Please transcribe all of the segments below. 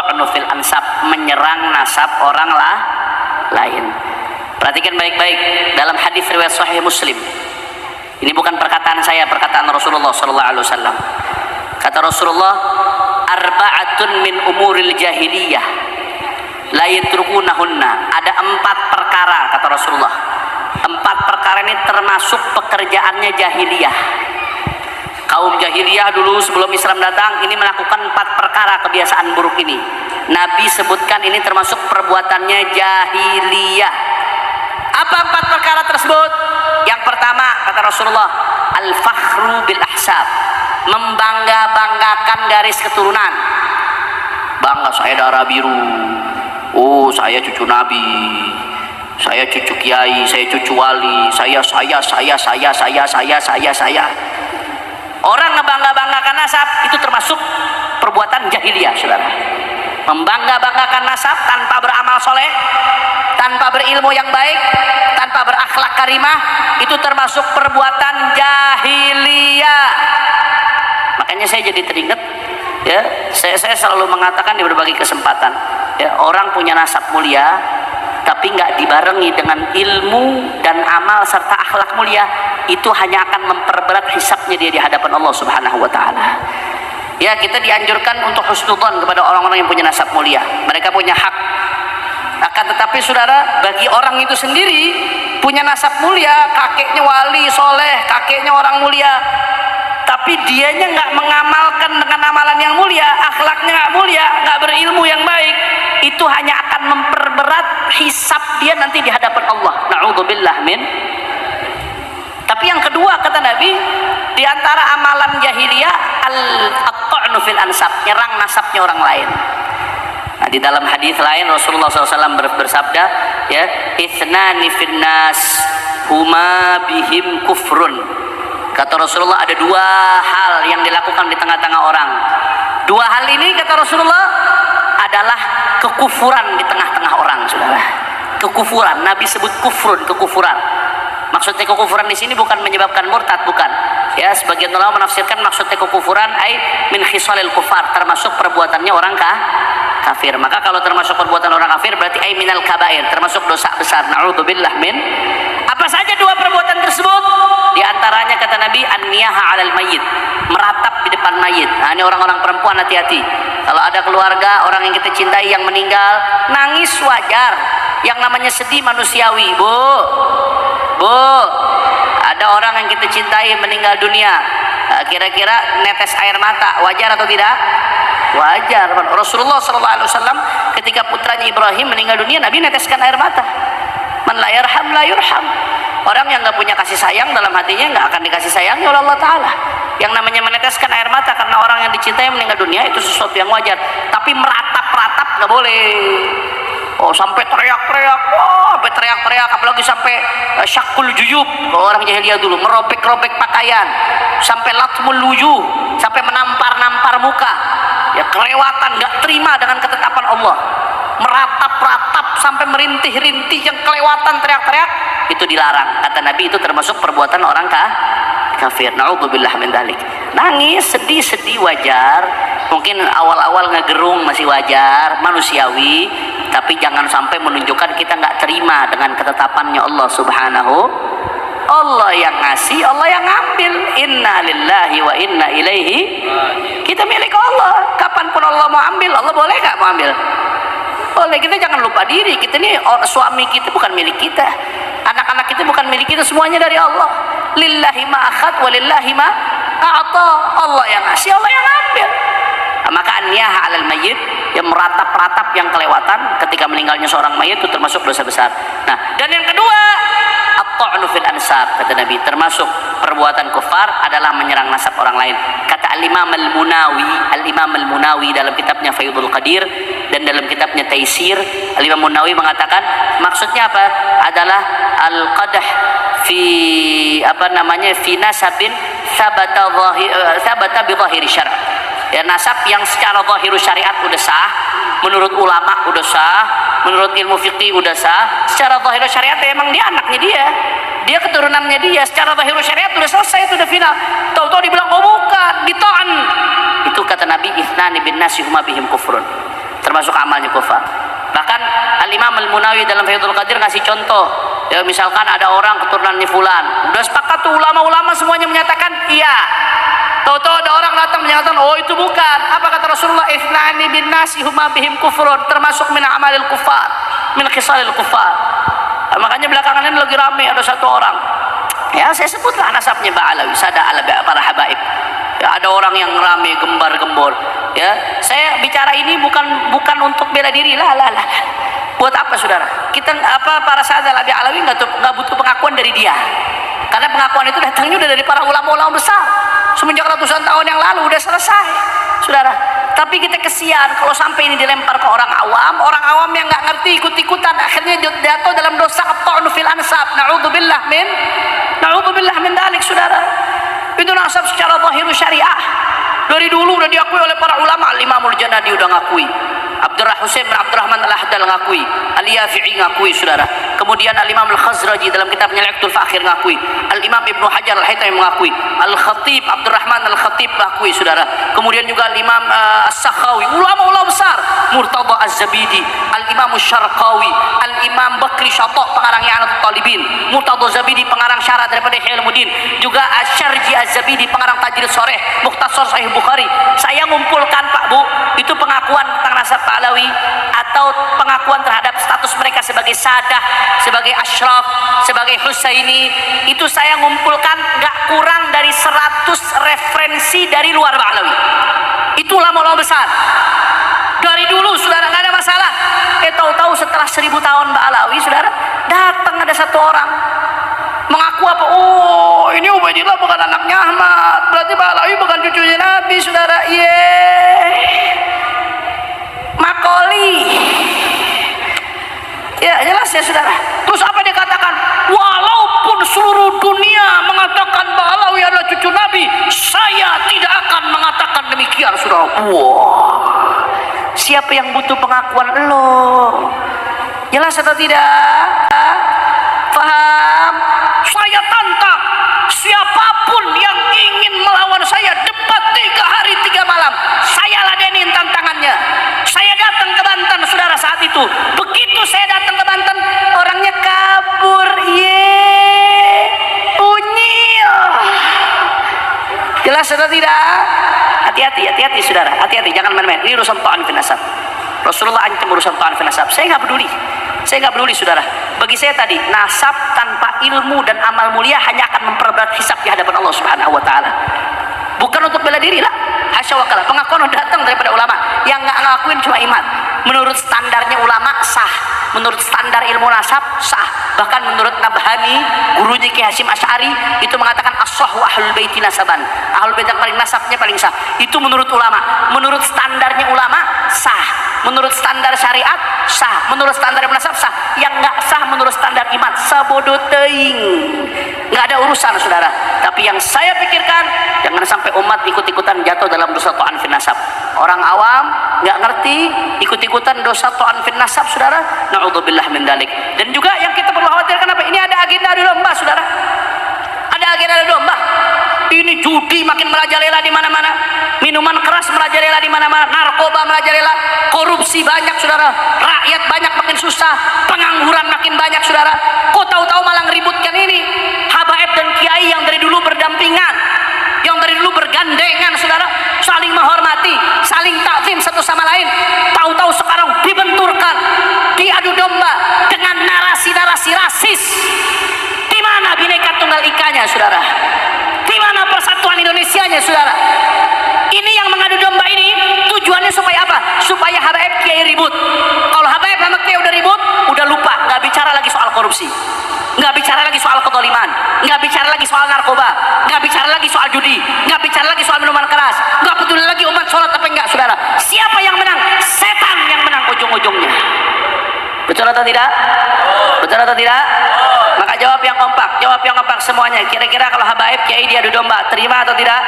at-ta'nu fil ansab, menyerang nasab orang lain. Perhatikan baik-baik dalam hadis riwayat Sahih Muslim. Ini bukan perkataan saya, perkataan Rasulullah sallallahu alaihi wasallam. Kata Rasulullah, arba'atun min umuril jahiliyah la yatrukunahunna. Ada 4 perkara kata Rasulullah. 4 perkara ini termasuk pekerjaannya jahiliyah. Kaum jahiliyah dulu sebelum Islam datang ini melakukan 4 perkara kebiasaan buruk ini. Nabi sebutkan ini termasuk perbuatannya jahiliyah. Apa 4 perkara tersebut? Yang pertama kata Rasulullah, al-fakhru bil ahsab, membangga-banggakan garis keturunan. Bangga, saya darah biru. Oh, saya cucu Nabi. Saya cucu kiai, saya cucu wali, saya. Orang ngebangga-banggakan nasab itu termasuk perbuatan jahiliyah, saudara. Membangga-banggakan nasab tanpa beramal soleh, tanpa berilmu yang baik, tanpa berakhlak karimah, itu termasuk perbuatan jahiliyah. Makanya saya jadi teringat, ya, saya selalu mengatakan di berbagai kesempatan, ya, orang punya nasab mulia tapi nggak dibarengi dengan ilmu dan amal serta akhlak mulia, itu hanya akan memperberat hisabnya dia di hadapan Allah Subhanahu wa taala. Ya, kita dianjurkan untuk husnudzon kepada orang-orang yang punya nasab mulia. Mereka punya hak. Akan tetapi saudara, bagi orang itu sendiri punya nasab mulia, kakeknya wali soleh, kakeknya orang mulia, tapi dianya nggak mengamalkan dengan amalan yang mulia, akhlaknya nggak mulia, nggak berilmu yang baik, itu hanya akan memperberat hisab dia nanti di hadapan Allah. Na'udzubillah min. Tapi yang kedua kata Nabi, di antara amalan jahiliyah at-ta'nu fil ansab, nyerang nasabnya orang lain. Nah, di dalam hadis lain Rasulullah SAW bersabda, ya, ithnani finnas huma bihim kufrun. Kata Rasulullah, ada 2 hal yang dilakukan di tengah-tengah orang. 2 hal ini kata Rasulullah adalah kekufuran di tengah-tengah orang, saudara. Kekufuran, Nabi sebut kufrun, kekufuran. Maksudnya kekufuran di sini bukan menyebabkan murtad, bukan. Ya, sebagian ulama menafsirkan maksudnya kekufuran ai min khisalil kufar, termasuk perbuatannya orang kafir. Maka kalau termasuk perbuatan orang kafir berarti ai minal kabair, termasuk dosa besar. Na'udzubillah min. Apa saja 2 perbuatan tersebut? Di antaranya kata Nabi, an-niyaha 'alal mayyit, meratap di depan mayit. Nah, ini orang-orang perempuan hati-hati. Kalau ada keluarga orang yang kita cintai yang meninggal, nangis wajar. Yang namanya sedih manusiawi, Bu, ada orang yang kita cintai meninggal dunia, kira-kira netes air mata, wajar atau tidak? Wajar. Rasulullah SAW ketika putranya Ibrahim meninggal dunia, Nabi neteskan air mata. Man la yarham la yurham. Orang yang nggak punya kasih sayang dalam hatinya nggak akan dikasih sayangi oleh Allah Ta'ala. Yang namanya meneteskan air mata karena orang yang dicintai meninggal dunia itu sesuatu yang wajar. Tapi meratap-ratap nggak boleh. Oh, sampai teriak-teriak, sampai teriak-teriak, apalagi sampai syakul juyub, kalau orang jahiliyah dulu, merobek-robek pakaian, sampai latmul wujuh, sampai menampar-nampar muka, ya, kelewatan, nggak terima dengan ketetapan Allah, meratap-ratap sampai merintih-rintih yang kelewatan, teriak-teriak, itu dilarang. Kata Nabi itu termasuk perbuatan orang kafir. Na'udzubillah min dzalik. Nangis, sedih wajar, mungkin awal-awal ngegerung masih wajar, manusiawi, tapi jangan sampai menunjukkan kita nggak terima dengan ketetapannya Allah Subhanahu. Allah yang ngasih, Allah yang ngambil. Inna lillahi wa inna ilaihi. Kita milik Allah. Kapanpun Allah mau ambil, Allah boleh nggak mau ambil? Boleh. Kita jangan lupa diri. Kita ini suami kita bukan milik kita, anak-anak kita bukan milik kita, semuanya dari Allah. Lillahi ma akhad wa lillahi ma a'ta. Allah yang ngasih, Allah yang ambil. Maka an-niyaha 'alal mayyit, yang meratap-ratap yang kelewatan ketika meninggalnya seorang mayit itu termasuk dosa besar. Nah, dan yang kedua, at-ta'nu fil ansab, kata Nabi, termasuk perbuatan kufar adalah menyerang nasab orang lain. Kata Al-Imam Al-Munawi dalam kitabnya Faidul Qadir dan dalam kitabnya Taisir, Al-Imam Munawi mengatakan maksudnya apa? Adalah al-qadah fi fi nasabin sabata bi dhahiri syara'. Ya, nasab yang secara zahirus syariat udah sah, menurut ulama udah sah, menurut ilmu fikih udah sah, secara zahirus syariat ya emang dia anaknya dia keturunannya dia, secara zahirus syariat udah selesai, itu udah final. Tahu-tahu dibilang oh bukan, ditaan. Itu kata Nabi, ithnani bin nasi huma bihim kufrun. termasuk amalnya kufar. Bahkan Al-Imam Al-Munawi dalam Fathul Qadir ngasih contoh, ya misalkan ada orang keturunannya fulan, udah sepakat tuh ulama-ulama semuanya menyatakan iya, tahu-tahu ada orang datang menyatakan oh itu bukan. Apa kata Rasulullah? Ithnani bin nasi huma bihim kufrun, termasuk min amalil kufar, min khisalil kufar. Nah, makanya belakangan ini lagi rame ada satu orang, ya saya sebutlah nasabnya Ba'alawi, sada ala para habaib. Ya, ada orang yang rame gembar-gembor. Ya, saya bicara ini bukan untuk bela diri lah. Buat apa saudara? Kita para sahabat Alawi nggak butuh pengakuan dari dia. Karena pengakuan itu datangnya udah dari para ulama-ulama besar. Semenjak ratusan tahun yang lalu udah selesai, saudara. Tapi kita kesian kalau sampai ini dilempar ke orang awam yang nggak ngerti ikut-ikutan, akhirnya jatuh dalam dosa at-ta'nu fil ansab. Na'udzubillah min dalik, saudara. Itu nasab secara zahir syariah. Dari dulu udah diakui oleh para ulama. Al-Imamul Janadi udah ngakui, Husain bin Abdurrahman Al-Ahdal ngakui, Al-Yafi'i ngakui, saudara. Kemudian Al-Imam Al-Khazraji dalam kitabnya Al-Iqtul Fakhir ngakui, Al-Imam Ibnu Hajar Al-Haytami mengakui, Al-Khatib Abdurrahman Al-Khatib ngakui, saudara. Kemudian juga Al-Imam As-Sakhawi, ulama-ulama besar, Murtada Az-Zabidi, Al-Imam Syarqawi, Al-Imam Bakri Syata' pengarang I'anatul Talibin, Murtada Zabidi pengarang syarat daripada Ihya Ulumuddin, juga Asy-Syarji Az-Zabidi pengarang Tajrid Shoreh Mukhtasar Sahih Bukhari. Saya ngumpulkan Pak Bu, itu pengakuan tentang nasab Ba'alawi atau pengakuan terhadap status mereka sebagai sadah, sebagai asyraf, sebagai husaini, itu saya ngumpulkan nggak kurang dari 100 referensi dari luar Ba'alawi. Itu ulama-ulama besar dari dulu, saudara, nggak ada masalah. Tahu-tahu setelah 1000 tahun Ba'alawi, saudara, datang ada satu orang mengaku apa? Oh, ini Ubaidillah bukan anaknya Ahmad, berarti Ba'alawi bukan cucunya Nabi, saudara. Makoli. Ya jelas ya, saudara. Terus apa dia katakan? Walaupun seluruh dunia mengatakan Ba'alawi adalah cucu Nabi, saya tidak akan mengatakan demikian, saudara. Wah, siapa yang butuh pengakuan lo? Jelas atau tidak? Paham? Saya tantang siapapun yang ingin melawan saya, debat 3 hari 3 malam, saya ladenin tantangannya. Saya datang ke Banten, saudara, saat itu. Begitu saya datang ke Banten, orangnya kabur. Unyil. Jelas atau tidak? Hati-hati, saudara. Hati-hati, jangan main-main. Ini urusan ta'an fil nasab. Rasulullah ancam urusan ta'an fil nasab. Saya nggak peduli, saudara. Bagi saya tadi, nasab tanpa ilmu dan amal mulia hanya akan memperberat hisab di hadapan Allah Subhanahu wa taala. Bukan untuk bela diri lah. Hasya wa kalla. Pengakuan datang daripada ulama. Yang nggak ngakuin cuma iman. Menurut standarnya ulama sah. Menurut standar ilmu nasab sah. Bahkan menurut Nabhani, gurunya Ki Hasyim Asy'ari, itu mengatakan as-sahhu ahlul baiti nasaban. Ahlul bait yang paling nasabnya paling sah. Itu menurut ulama. Menurut standarnya ulama sah. Menurut standar syariat sah. Menurut standar nasab sah. Yang nggak sah menurut standar iman sabodo teuing. Nggak ada urusan, saudara. Tapi yang saya pikirkan, jangan sampai umat ikut-ikutan jatuh dalam dosa ta'an fil nasab. Orang awam nggak ngerti, ikut-ikutan dosa ta'an fil nasab, saudara. Na'udzubillah min dalik. Dan juga yang kita perlu khawatirkan apa? Ini ada agenda adu domba, saudara. Ada agenda adu domba. Ini judi makin merajalela di mana-mana, minuman keras merajalela di mana-mana, narkoba merajalela, korupsi banyak, saudara. Rakyat banyak makin susah, pengangguran makin banyak, saudara. Kok tahu-tahu malah ngeributkan ini? Habaib dan kiai yang dari dulu berdampingan, yang dari dulu bergandengan, saudara, saling menghormati, saling takzim satu sama lain, tahu-tahu sekarang dibenturkan, diadu domba dengan narasi-narasi rasis. Di mana Bhinneka Tunggal Ikanya, saudara? Di mana persatuan Indonesianya, saudara? Ini yang mengadu domba ini tujuannya supaya apa? Supaya habaib kiai ribut. Kalau habaib sama kiai udah ribut, udah lupa, nggak bicara lagi soal korupsi, nggak bicara lagi soal kezaliman, nggak bicara lagi soal narkoba, nggak bicara lagi soal judi, nggak bicara lagi soal minuman keras, nggak peduli lagi umat sholat apa enggak, saudara. Siapa yang menang? Setan yang menang ujung-ujungnya. Betul atau tidak? Betul atau tidak? Maka jawab yang kompak semuanya. Kira-kira kalau habaib kiai diadu domba, terima atau tidak?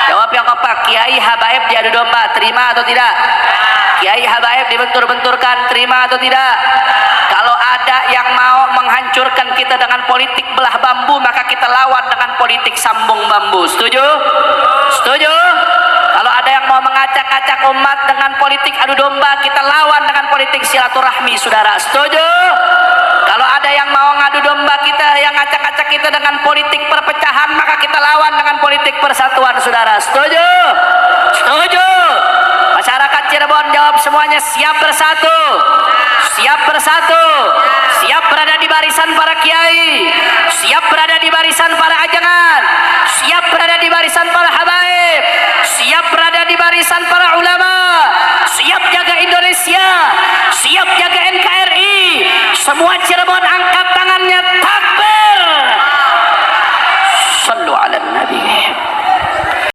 Jawab yang kompak. Kiai habaib diadu domba, terima atau tidak? Kiai habaib dibentur-benturkan, terima atau tidak? Kalau ada yang mau menghancurkan kita dengan politik belah bambu, maka kita lawan dengan politik sambung bambu. Setuju? Setuju? Kalau ada yang mau mengacak-acak umat dengan dengan politik adu domba, kita lawan dengan politik silaturahmi, saudara. Setuju? Kalau ada yang mau ngadu domba kita, yang ngacak-ngacak kita dengan politik perpecahan, maka kita lawan dengan politik persatuan, saudara. Setuju? Setuju? Masyarakat Cirebon jawab semuanya, siap bersatu, siap bersatu, siap berada di barisan para kiai, siap berada di barisan para ajangan, siap berada di barisan para habaib, siap berada di barisan para ulama, siap jaga Indonesia, siap jaga NKRI. Semua Cirebon angkat tangannya, takbir.